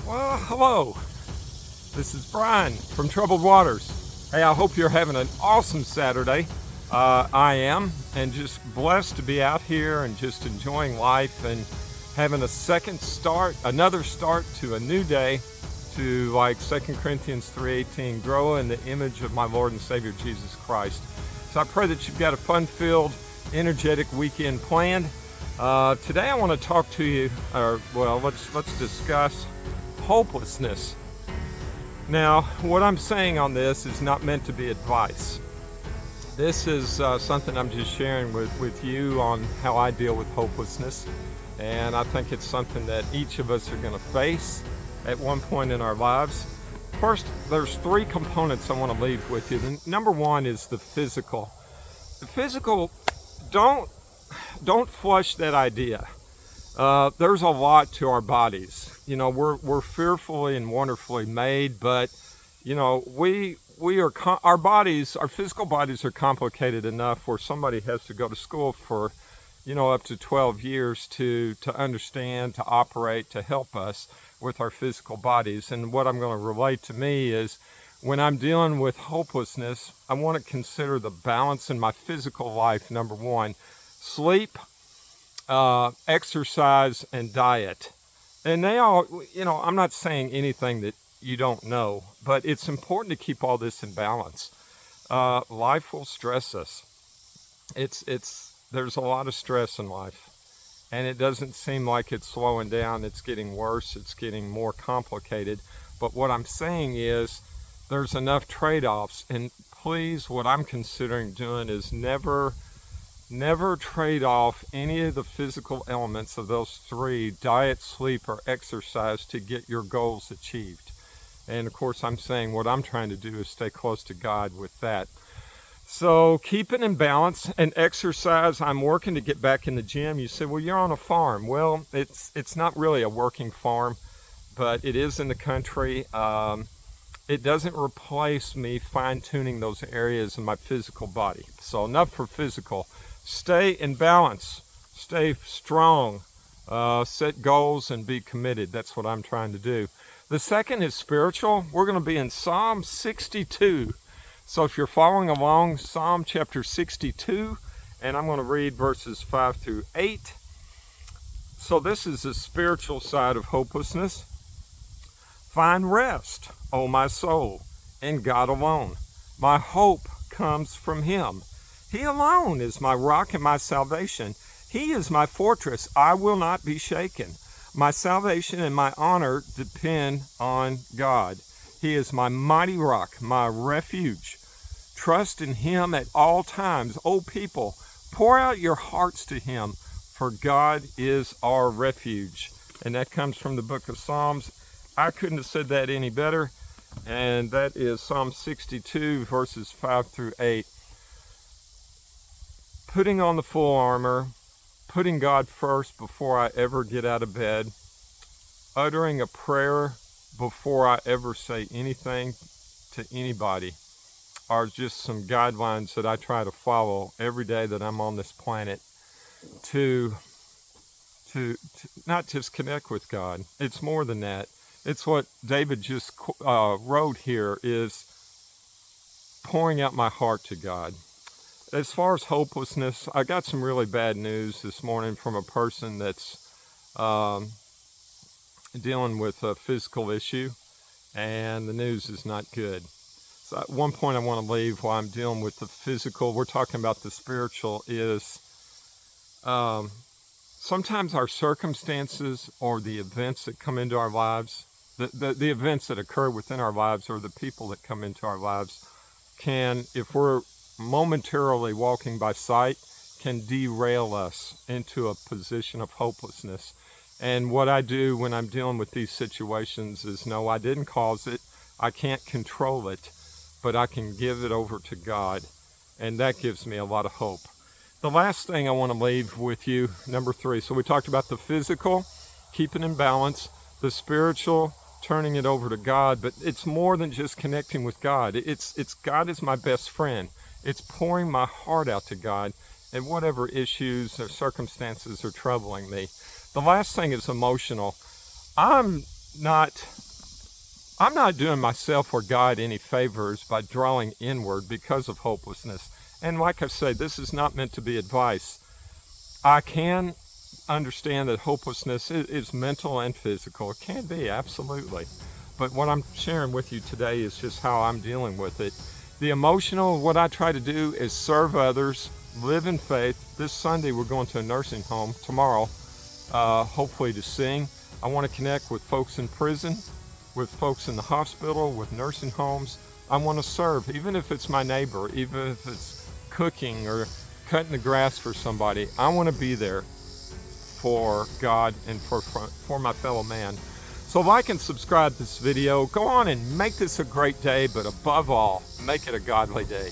Well, hello. This is Brian from Troubled Waters. Hey, I hope you're having an awesome Saturday. I am, and just blessed to be out here and just enjoying life and having another start to a new day, to like 2 Corinthians 3:18, grow in the image of my Lord and Savior Jesus Christ. So I pray that you've got a fun-filled, energetic weekend planned. Today I want to talk to you, let's discuss hopelessness. Now, what I'm saying on this is not meant to be advice. This is something I'm just sharing with you on how I deal with hopelessness. And I think it's something that each of us are going to face at one point in our lives. First, there's three components I want to leave with you. The number one is the physical. The physical, don't flush that idea. There's a lot to our bodies. You know, we're fearfully and wonderfully made, but you know, our physical bodies are complicated enough where somebody has to go to school for, up to 12 years to understand, to operate, to help us with our physical bodies. And what I'm going to relate to me is when I'm dealing with hopelessness, I want to consider the balance in my physical life. Number one, sleep, exercise, and diet. And they all, I'm not saying anything that you don't know, but it's important to keep all this in balance. Life will stress us. There's a lot of stress in life, and it doesn't seem like it's slowing down. It's getting worse. It's getting more complicated. But what I'm saying is there's enough trade-offs, and please, what I'm considering doing is never trade off any of the physical elements of those three, diet, sleep, or exercise, to get your goals achieved. And of course, I'm saying what I'm trying to do is stay close to God with that. So keep it in balance. And exercise, I'm working to get back in the gym. You say, well, you're on a farm. Well, it's not really a working farm, but it is in the country. It doesn't replace me fine-tuning those areas in my physical body. So enough for physical. Stay in balance, stay strong, set goals, and be committed. That's what I'm trying to do. The second is spiritual. We're going to be in Psalm 62. So if you're following along, Psalm chapter 62, and I'm going to read verses 5 through 8. So this is the spiritual side of hopelessness. Find rest, O my soul, in God alone. My hope comes from Him. He alone is my rock and my salvation. He is my fortress. I will not be shaken. My salvation and my honor depend on God. He is my mighty rock, my refuge. Trust in Him at all times. O people, pour out your hearts to Him, for God is our refuge. And that comes from the book of Psalms. I couldn't have said that any better. And that is Psalm 62, verses 5 through 8. Putting on the full armor, putting God first before I ever get out of bed, uttering a prayer before I ever say anything to anybody, are just some guidelines that I try to follow every day that I'm on this planet to not just connect with God. It's more than that. It's what David just wrote here, is pouring out my heart to God. As far as hopelessness, I got some really bad news this morning from a person that's dealing with a physical issue, and the news is not good. So one point I want to leave while I'm dealing with the physical, we're talking about the spiritual, is sometimes our circumstances or the events that come into our lives, the events that occur within our lives, or the people that come into our lives, can, if we're momentarily walking by sight, can derail us into a position of hopelessness. And what I do when I'm dealing with these situations is, no, I didn't cause it. I can't control it, but I can give it over to God. And that gives me a lot of hope. The last thing I want to leave with you, number 3. So we talked about the physical, keeping in balance, the spiritual, turning it over to God, but it's more than just connecting with God. It's God is my best friend. It's pouring my heart out to God and whatever issues or circumstances are troubling me. The last thing is emotional. I'm I'm not doing myself or God any favors by drawing inward because of hopelessness. And like I say, this is not meant to be advice. I can understand that hopelessness is mental and physical. It can be, absolutely. But what I'm sharing with you today is just how I'm dealing with it. The emotional, what I try to do is serve others, live in faith. This Sunday we're going to a nursing home, tomorrow, hopefully to sing. I want to connect with folks in prison, with folks in the hospital, with nursing homes. I want to serve, even if it's my neighbor, even if it's cooking or cutting the grass for somebody. I want to be there for God and for my fellow man. So like and subscribe to this video. Go on and make this a great day, but above all, make it a godly day.